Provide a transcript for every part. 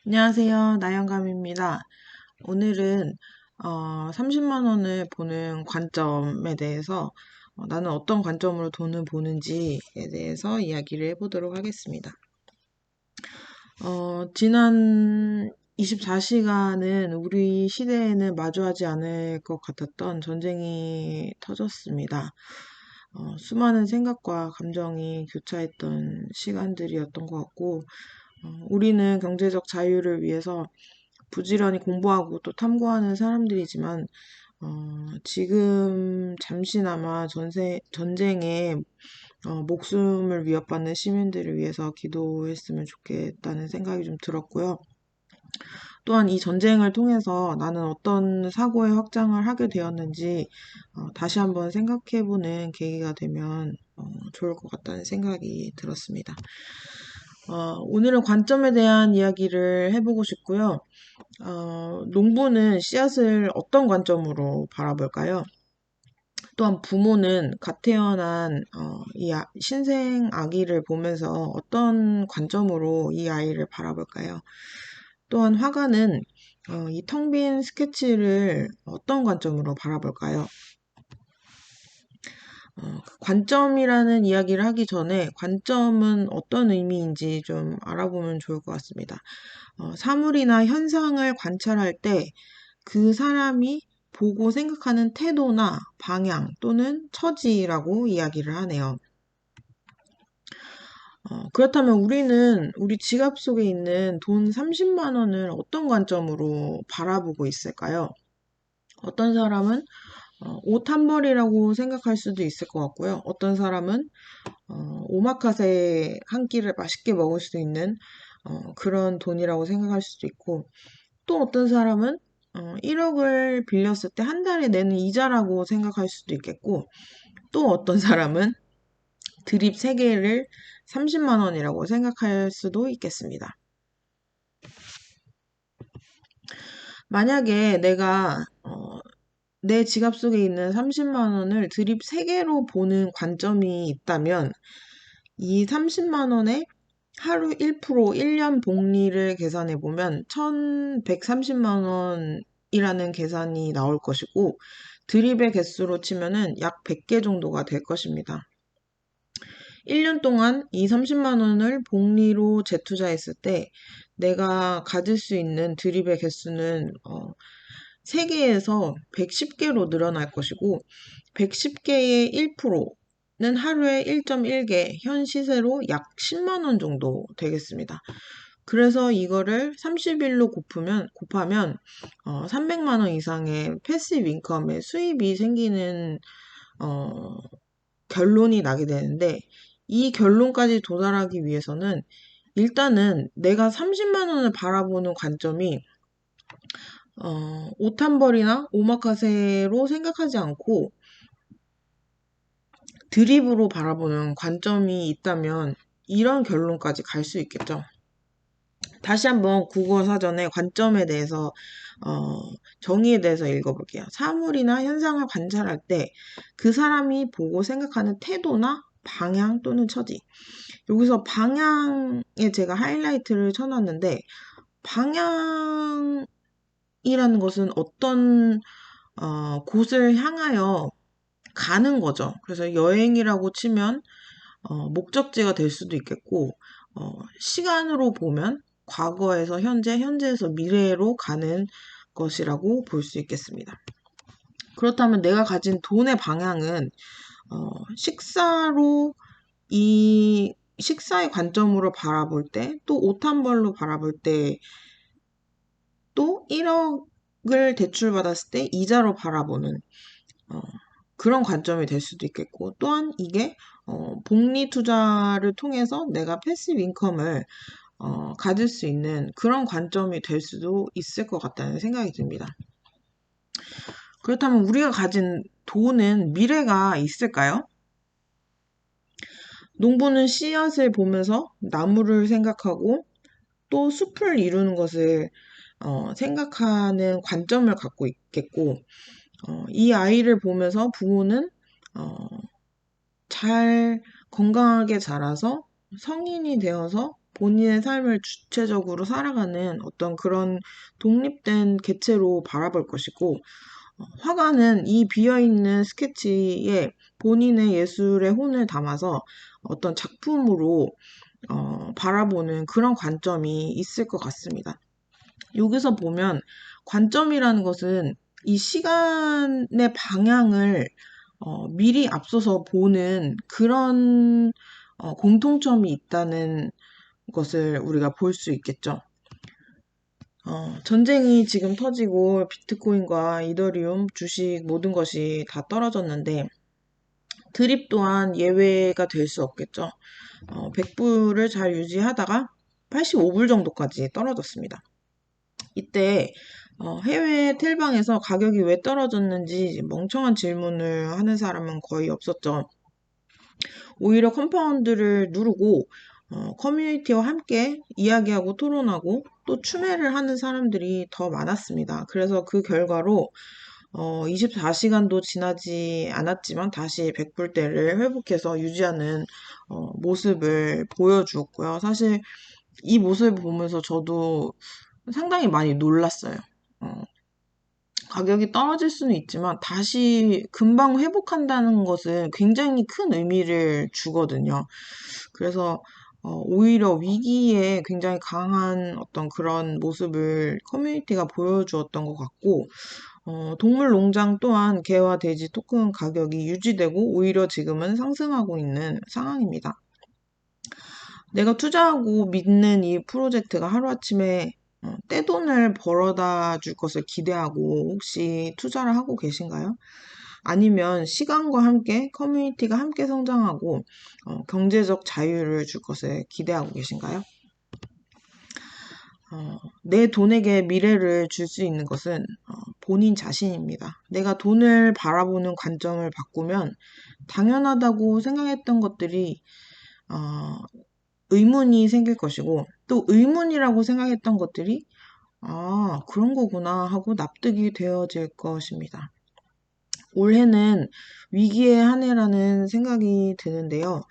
안녕하세요. 나영감입니다. 오늘은 30만 원을 보는 관점에 대해서 나는 어떤 관점으로 돈을 보는지에 대해서 이야기를 해보도록 하겠습니다. 지난 24시간은 우리 시대에는 마주하지 않을 것 같았던 전쟁이 터졌습니다. 수많은 생각과 감정이 교차했던 시간들이었던 것 같고, 우리는 경제적 자유를 위해서 부지런히 공부하고 또 탐구하는 사람들이지만, 지금 잠시나마 전쟁에 목숨을 위협받는 시민들을 위해서 기도했으면 좋겠다는 생각이 좀 들었고요. 또한 이 전쟁을 통해서 나는 어떤 사고의 확장을 하게 되었는지 다시 한번 생각해보는 계기가 되면 좋을 것 같다는 생각이 들었습니다. 오늘은 관점에 대한 이야기를 해보고 싶고요. 농부는 씨앗을 어떤 관점으로 바라볼까요? 또한 부모는 갓 태어난 신생 아기를 보면서 어떤 관점으로 이 아이를 바라볼까요? 또한 화가는 이 텅 빈 스케치를 어떤 관점으로 바라볼까요? 관점이라는 이야기를 하기 전에 관점은 어떤 의미인지 좀 알아보면 좋을 것 같습니다. 사물이나 현상을 관찰할 때 그 사람이 보고 생각하는 태도나 방향 또는 처지라고 이야기를 하네요. 그렇다면 우리는 우리 지갑 속에 있는 돈 30만 원을 어떤 관점으로 바라보고 있을까요? 어떤 사람은 옷 한 벌이라고 생각할 수도 있을 것 같고요. 어떤 사람은 오마카세 한 끼를 맛있게 먹을 수 있는 그런 돈이라고 생각할 수도 있고, 또 어떤 사람은 1억을 빌렸을 때 한 달에 내는 이자라고 생각할 수도 있겠고, 또 어떤 사람은 드립 3개를 30만 원이라고 생각할 수도 있겠습니다. 만약에 내가 내 지갑 속에 있는 30만 원을 드립 3개로 보는 관점이 있다면 이 30만 원에 하루 1%, 1년 복리를 계산해 보면 1130만 원이라는 계산이 나올 것이고, 드립의 개수로 치면은 약 100개 정도가 될 것입니다. 1년 동안 이 30만 원을 복리로 재투자했을 때 내가 가질 수 있는 드립의 개수는 3개에서 110개로 늘어날 것이고, 110개의 1%는 하루에 1.1개, 현 시세로 약 10만 원 정도 되겠습니다. 그래서 이거를 30일로 곱하면 300만 원 이상의 패시브 인컴의 수입이 생기는 결론이 나게 되는데, 이 결론까지 도달하기 위해서는 일단은 내가 30만 원을 바라보는 관점이 옷 한 벌이나 오마카세로 생각하지 않고 드립으로 바라보는 관점이 있다면 이런 결론까지 갈 수 있겠죠. 다시 한번 국어 사전의 관점에 대해서 정의에 대해서 읽어볼게요. 사물이나 현상을 관찰할 때 그 사람이 보고 생각하는 태도나 방향 또는 처지. 여기서 방향에 제가 하이라이트를 쳐놨는데, 방향이라는 것은 어떤 곳을 향하여 가는 거죠. 그래서 여행이라고 치면 목적지가 될 수도 있겠고, 시간으로 보면 과거에서 현재, 현재에서 미래로 가는 것이라고 볼 수 있겠습니다. 그렇다면 내가 가진 돈의 방향은 식사로 이 식사의 관점으로 바라볼 때, 또 옷 한 벌로 바라볼 때, 또 1억을 대출받았을 때 이자로 바라보는 그런 관점이 될 수도 있겠고, 또한 이게 복리 투자를 통해서 내가 패시브 인컴을 가질 수 있는 그런 관점이 될 수도 있을 것 같다는 생각이 듭니다. 그렇다면 우리가 가진 돈은 미래가 있을까요? 농부는 씨앗을 보면서 나무를 생각하고 또 숲을 이루는 것을 생각하는 관점을 갖고 있겠고, 이 아이를 보면서 부모는 잘 건강하게 자라서 성인이 되어서 본인의 삶을 주체적으로 살아가는 어떤 그런 독립된 개체로 바라볼 것이고, 화가는 이 비어있는 스케치에 본인의 예술의 혼을 담아서 어떤 작품으로 바라보는 그런 관점이 있을 것 같습니다. 여기서 보면 관점이라는 것은 이 시간의 방향을 미리 앞서서 보는 그런 공통점이 있다는 것을 우리가 볼 수 있겠죠. 전쟁이 지금 터지고 비트코인과 이더리움, 주식 모든 것이 다 떨어졌는데 드립 또한 예외가 될 수 없겠죠. 100불을 잘 유지하다가 85불 정도까지 떨어졌습니다. 이때 해외 텔방에서 가격이 왜 떨어졌는지 멍청한 질문을 하는 사람은 거의 없었죠. 오히려 컴파운드를 누르고 커뮤니티와 함께 이야기하고 토론하고 또 추매를 하는 사람들이 더 많았습니다. 그래서 그 결과로 24시간도 지나지 않았지만 다시 100불대를 회복해서 유지하는 모습을 보여주었고요. 사실 이 모습을 보면서 저도 상당히 많이 놀랐어요. 가격이 떨어질 수는 있지만 다시 금방 회복한다는 것은 굉장히 큰 의미를 주거든요. 그래서 오히려 위기에 굉장히 강한 어떤 그런 모습을 커뮤니티가 보여주었던 것 같고, 동물 농장 또한 개와 돼지 토큰 가격이 유지되고 오히려 지금은 상승하고 있는 상황입니다. 내가 투자하고 믿는 이 프로젝트가 하루아침에 떼돈을 벌어다 줄 것을 기대하고 혹시 투자를 하고 계신가요? 아니면 시간과 함께 커뮤니티가 함께 성장하고 경제적 자유를 줄 것을 기대하고 계신가요? 내 돈에게 미래를 줄 수 있는 것은 본인 자신입니다. 내가 돈을 바라보는 관점을 바꾸면 당연하다고 생각했던 것들이 의문이 생길 것이고 또 의문이라고 생각했던 것들이 그런 거구나 하고 납득이 되어질 것입니다. 올해는 위기의 한 해라는 생각이 드는데요.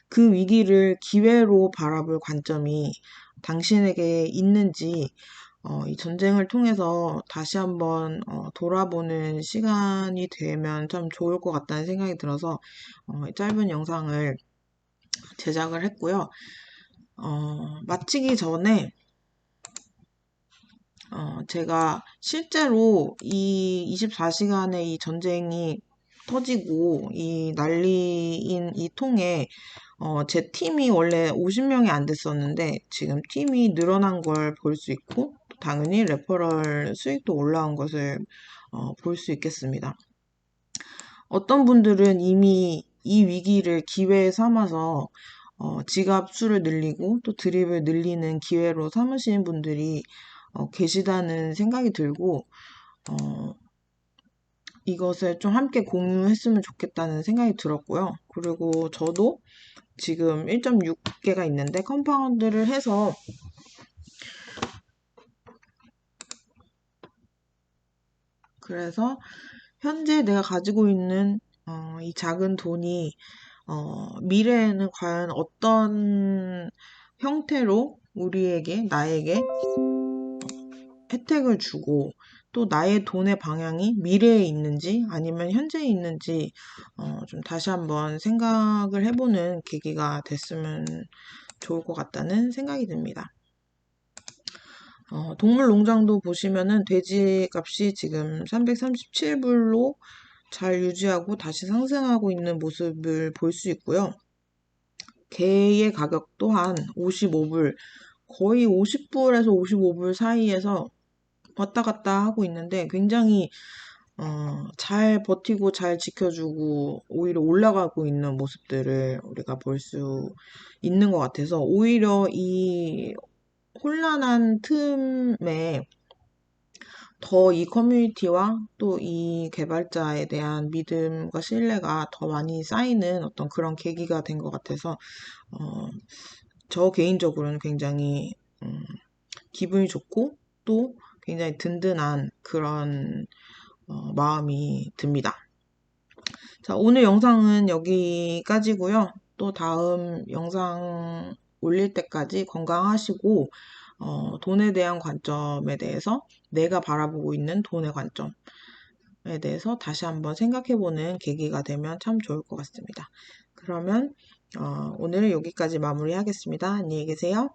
그 위기를 기회로 바라볼 관점이 당신에게 있는지 이 전쟁을 통해서 다시 한번 돌아보는 시간이 되면 참 좋을 것 같다는 생각이 들어서 짧은 영상을 제작을 했고요. 마치기 전에 제가 실제로 이 24시간의 이 전쟁이 터지고 이 난리인 이 통에 제 팀이 원래 50명이 안 됐었는데 지금 팀이 늘어난 걸 볼 수 있고 당연히 레퍼럴 수익도 올라온 것을 볼 수 있겠습니다. 어떤 분들은 이미 이 위기를 기회 삼아서 지갑 수를 늘리고 또 드립을 늘리는 기회로 삼으시는 분들이 계시다는 생각이 들고 이것을 좀 함께 공유했으면 좋겠다는 생각이 들었고요. 그리고 저도 지금 1.6개가 있는데 컴파운드를 해서 그래서 현재 내가 가지고 있는 이 작은 돈이 미래에는 과연 어떤 형태로 우리에게, 나에게 혜택을 주고 또 나의 돈의 방향이 미래에 있는지 아니면 현재에 있는지 좀 다시 한번 생각을 해보는 계기가 됐으면 좋을 것 같다는 생각이 듭니다. 동물 농장도 보시면은 돼지 값이 지금 337불로 잘 유지하고 다시 상승하고 있는 모습을 볼 수 있고요. 개의 가격 또한 55불, 거의 50불에서 55불 사이에서 왔다 갔다 하고 있는데 굉장히 잘 버티고 잘 지켜주고 오히려 올라가고 있는 모습들을 우리가 볼 수 있는 것 같아서 오히려 이 혼란한 틈에 더 이 커뮤니티와 또 이 개발자에 대한 믿음과 신뢰가 더 많이 쌓이는 어떤 그런 계기가 된 것 같아서 저 개인적으로는 굉장히 기분이 좋고 또 굉장히 든든한 그런 마음이 듭니다. 자, 오늘 영상은 여기까지고요. 또 다음 영상 올릴 때까지 건강하시고, 돈에 대한 관점에 대해서 내가 바라보고 있는 돈의 관점에 대해서 다시 한번 생각해보는 계기가 되면 참 좋을 것 같습니다. 그러면 오늘은 여기까지 마무리하겠습니다. 안녕히 계세요.